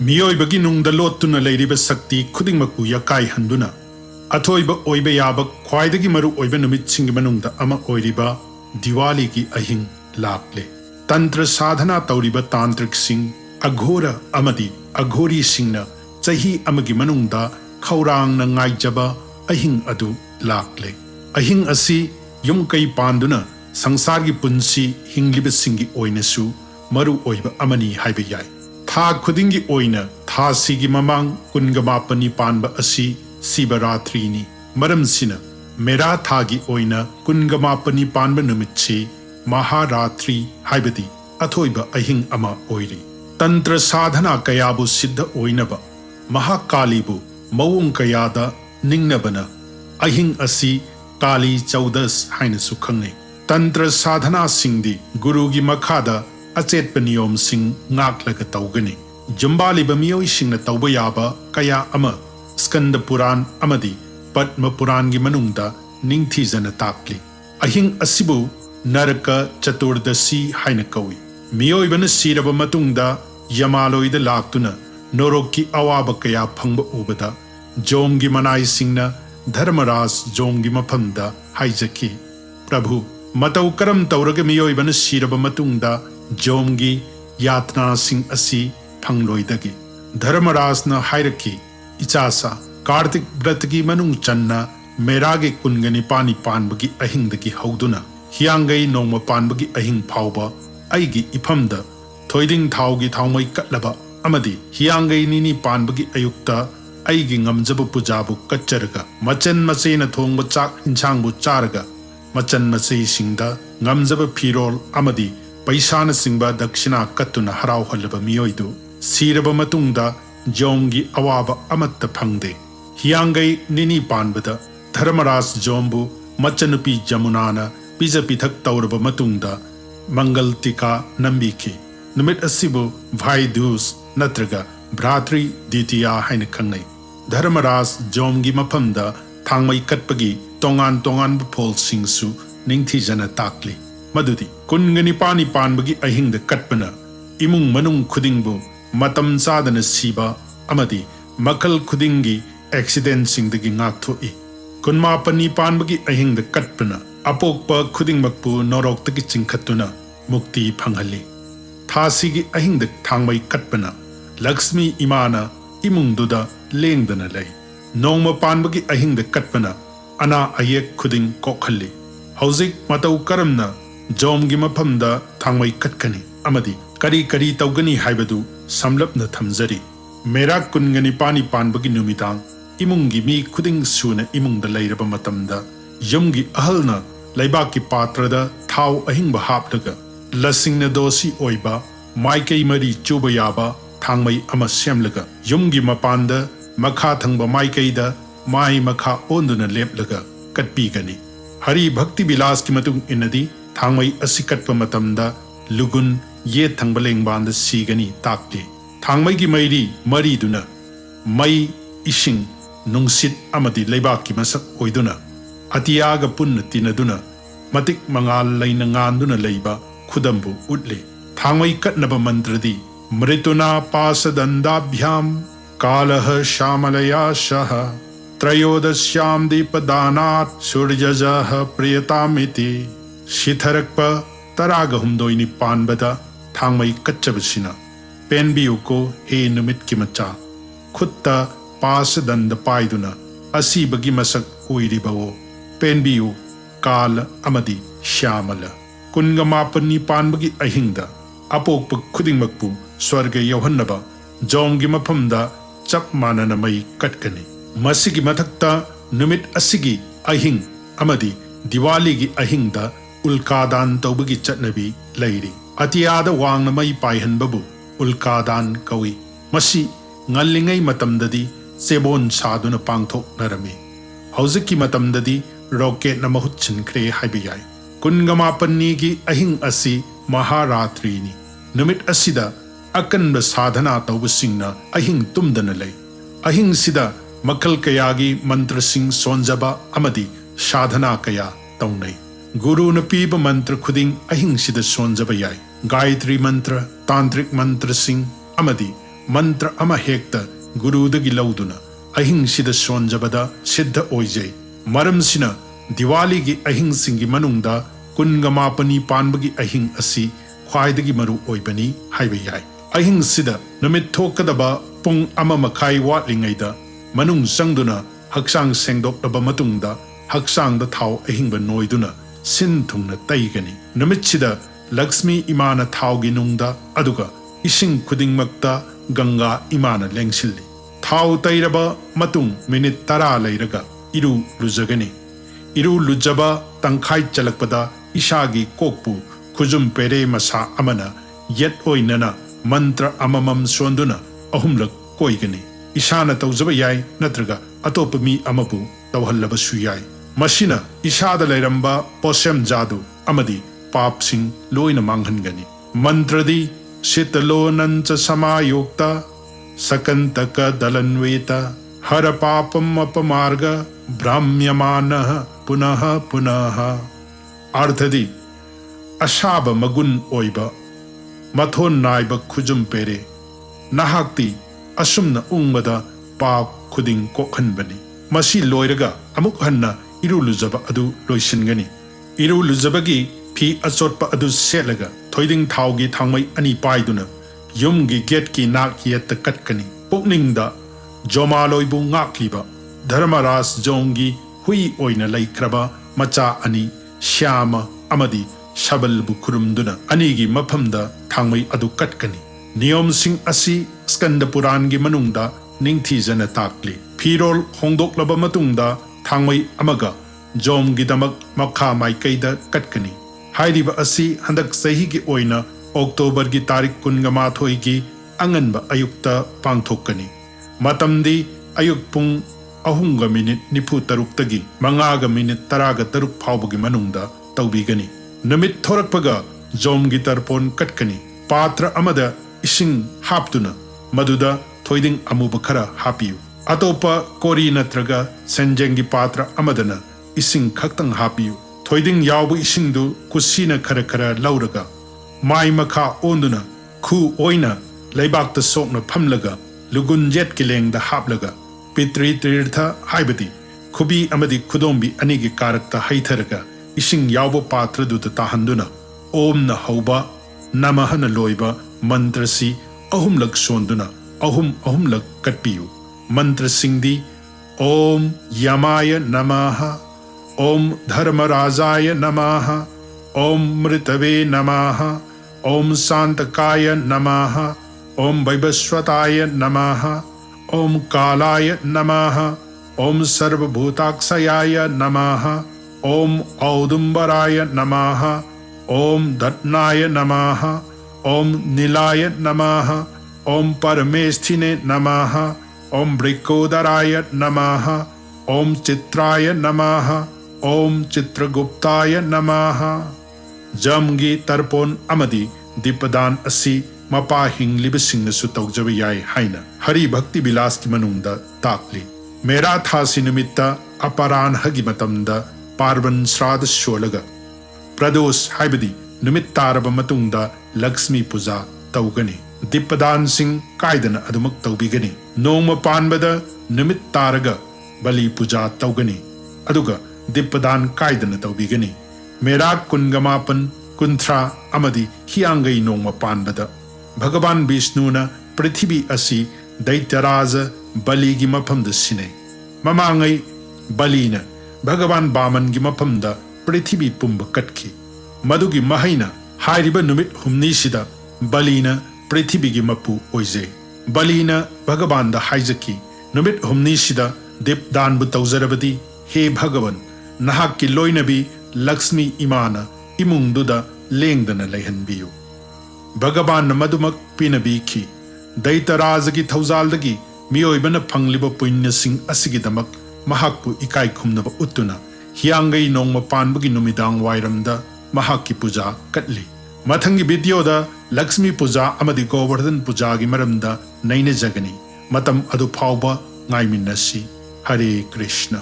Miyoibagi nungda lottuna leiriba sakti khudingmakpu yakai handuna athoiba oiba yaba khwaidagi maru oiba numitsingi manungda ama oiriba Diwali ki ahing lakle tantra sadhana tauriba tantric sing aghora amadi aghori singna chahi amagi manungda khaurang na ngaijaba ahing adu lakle ahing asi yumkai panduna sangsar gi punsi hingliba singi oinasu maru oiba amani haiba yai tha khuding gi oina tha sigi mamang kunga mapani panba asi sibaratri ni maram sina mera tha gi oina kunga mapani panba numitchi maharatri haibadi athoiba ahing ama oiri tantra sadhana kayabu siddha oinaba mahakalibu mawung kayada ningnabana ahing asi kali chaudas haina su khangne tantra sadhana singdi guru gi makhada achetpa niyom sing ngaklaga tawgani jumbaliba miyoi singna tawba yaba kaya ama skanda puran amadi padma puran gi manungda ningthijana takli ahing asibu naraka chaturdasi haina kawi miyoibana siraba matungda yamaloida laktuna norokki awaba kaya phangba ubada jomgi manai singna dharmaraj jomgi maphamda haijaki prabhu matau karam tauraga miyoibana siraba matungda jomgi yatna sing asi phangloidagi dharmarajna hairaki ichasa kartik bratgi manung channa merage kungani pani panbagi ahingdagi hauduna hiyangai nongma panbagi ahing phauba aigi iphamda thoiding thaugi thaumai katlaba amadi hiyangai nini panbagi ayukta aigi ngamjaba pujabu kacharga machan machena thongba chak insangbu charga machan machei singda ngamjaba phirol amadi paisana singba dakshina katuna harau halaba miyoidu siraba matungda jomgi awaba amatta phangde hiyangai nini panbada dharmaraj jombu machanupi jamunana pija pithak tauraba matungda mangal tika nambiki numit asibu bhai dus natraga bhratri ditiya haina khangnai dharmaraj jomgi maphamda thangmai katpagi tongan tongan phol singsu ningthijana takli madudi kungani pani panbagi ahingda katpana imung manung khudingbu matam sadana siba amadi makal khudingi accident singdagi ngakthoi kunma pani panbagi ahingda katpana apokpa khudingmakpu noroktagi chingkhatuna mukti phanghalli thasigi ahingda thangmai katpana lakshmi imana imungduda lengdana lei nongma panbagi ahingda katpana ana ayek khuding kokhalli hauzik matau karamna jomgi maphamda thangmai katkani amadi kari kari tawgani haibadu samlapna thamjari mera kungani pani panbagi numitang imungi mi khuding suna imungda leiraba matamda yumgi ahalna laibaki patrada thau ahingba hapdaga lasingna dosi oiba maikai mari chuba yaba thangmai ama semlaga yumgi mapanda makha thangba maikaida mai makha onduna leplaga katpigani hari bhakti bilas ki matung inadi thangmai asikatpa matamda lugun ye thangba lengbanda sigani takli thangmai gi mairi mari duna mai ising nungsit amadi leibak ki masak oiduna atiyaga punna tinaduna matik mangal laina nganduna leiba khudambu utle thangmai katnaba mantradi mrituna pasadandabhyam kalah shamalaya shaha त्रयोदश्याम दीपदानात् सूर्यजः प्रियतामिति शिथरक्पा तरागहुमदोइनि पानबदा थांगमई कच्चबसिना पेनबियुको हे नुमित की मचा खुत्ता पासदंद पाइदुना असीबगी मसक ओइरिबवो पेनबियु काल अमदि श्यामल कुनगमापनि पानबगी अहिंगदा अपोकप खुदिंगमकपु स्वर्ग यौहन्नबा जोंगी मफमदा चप मानना मई कटकनी मसिगी मथक्ता नुमित असिगी अहिंग अमदी दिवाली की अहिंगदा उल्कादान तौबगी चटनबी Larry अतियादा वांगना मई पाइहनबबु उल्कादान कवि मसी ngalingay matamdadi sebon saduna pangthoknarami hausikki matamdadi rocket na mahut chinkre haibiyai kungamapanni gi ahing asi maharatri ni numit asida akanba sadhana tawbusingna ahing tumdana lay ahing sida makal kayagi mantra sing sonjaba amadi sadhana kaya tawnai guru na piba mantra khuding ahing sida sonjaba yai gayatri mantra tantric mantra sing amadi mantra ama hekta gurudagi lauduna ahing sida sonjabada siddha oijai. Maram sina Diwali gi ahing singi manungda kunga mapani panbagi ahing asi khwaidagi maru oibani haiba yai. Ahing sida namit thokadaba pung ama makai watlingaida manung sangduna haksang sengdoklaba matungda haksang da thau ahing ba noiduna sin thungna taigani. Namit sida Lakshmi imana thaugi nungda aduga ising khuding makta Ganga imana lengsilli. Thau tairaba matung minute tara lairaga iru lujagani. Iru lujaba tangkhai chalakpada ishagi kokpu khujum pere masa amana yet oinana mantra amamam sonduna ahumlak koigani. Ishana taujaba yai natraga atopa mi amapu tawhallabasu yai. Masina ishada lairamba posem jadu amadi पाप Singh lion मांगहनगनी. मंत्रदी शीतलोनंच समायुक्ता सकंतक दलन्वेता हर पापम अपमार्ग भ्राम्यमानः पुनः पुनः. अर्थदी अशाब मगुन ओइबा मथोन नाइबा खुजुम पेरे नहाक्ति असुमन उंगदा पाप खुदिंग कोखनबनी. मसी लोइरगा अमुक हन्ना इरुलुजबा अदु लोइसिनगनी. इरुलुजबगी Pi achotpa adu selaga thoiding thaugi thangmai ani paiduna yumgi gate ki nak yet katkani. Pukningda jomaloibu ngakliba dharmaras jongi hui oina laikraba macha ani shyama amadi shabalbu kurumduna anigi maphamda thangmai adu katkani. Niyom sing asi skanda purangi manungda ningthijana takli. Phirol hongdoklaba matungda thangmai amaga jomgi damak makha maikaida katkani. हाइरिबा असी हंदक सही की ओइना October की तारीख कुनगा माथोई की अंगनबा अयुक्ता पांगथोकनी. मतमदी अयुक पुंग अहुंगा minute निफु तरुक्तगी मंगागा minute तरागा तरुक फावबगी मनुंगदा तौबीगनी. Namit थोरकपगा जोमगी तरपोन कटकनी. पात्र अमदा इसिंग हापतुना मदुदा थोइदिंग अमुबा खरा हापियु. अतोपा कोरी नत्रगा सेंजेंगी पात्र अमदना इसिंग खक्तंग हापियु. Thoiding yawu isingdu kusina khara khara lauraga mai makha onduna khu oina leibak ta sokna phamlaga lugun jet kileng da haplaga pitri tirtha haibati khubi amadi khudombi anigi karakta haitharaga ising yawu patra du ta handuna om na hauba namah na loiba mantrasi ahumlak sonduna ahumlak katpiyu. Mantra singdi om yamaya namaha ओम धर्मराजाय नमः ओम मृतवे नमः ओम शांतकाय नमः ओम वैवस्वताय नमः ओम कालाय नमः ओम सर्वभूताक्षयाय नमः ओम औदुंबराय नमः ओम दत्नाय नमः ओम नीलाय नमः ओम परमेष्ठिने नमः ओम वृकोदराय नमः ओम चित्राय नमः ओम चित्रगुप्ताय नमः. जमगी तर्पोन अमदी दीपदान असि मपा हिंगलिबसिंगनसु तौजब याय हाइना हरि भक्ति विलास की मनुंगदा ताकली. मेरा थासी निमित्त अपरान हगी मतमदा पार्वन श्राद्ध शोलगा प्रदोष हाइबदी निमित्त तारब मतुंगदा लक्ष्मी पूजा तौगनी. दीपदान सिंह कायदन अदुमक तौबिगनी. नोंग पानबदा निमित्त तारगा बलि पूजा तौगनी. अदुगा दीपदान कायदन तौबिगनी. मेराक कुनगमापन कुंथ्रा अमदी हियांगई नोंग पानबदा भगवान विष्णुना पृथ्वी असि दैत्यराज बलि की मफमद सिने. ममांगई बलिना भगवान बामन की मफमद पृथ्वी पुंब कटखी. मदुगी महैना हाइरिबा नुमित हुमनीसिदा बलिना पृथ्वी की मपु ओइजे. बलिना भगवान दा हाइजकी नुमित हुमनीसिदा दीपदान बु तौजरबदी हे भगवान नहाक की लोइनबी लक्ष्मी इमाना इमुंगदुदा लेंगदना लेहनबियु. भगवान मदुमक पिनबीखी. दैतराज की थौजालदगी मियोइबना फंगलिबा पुण्य सिंह असिगिदमक महाकपु इकाई खुमनबा उत्तुना हियांगई नोंगमा पानबगी नुमिदांग वाइरमदा महाकी पूजा कटली. मथंगी वीडियोदा लक्ष्मी पूजा अमदी गोवर्धन पूजा की मरमदा नैने जगनी. मतम अदु फावबा ngai minnasi. Hare Krishna.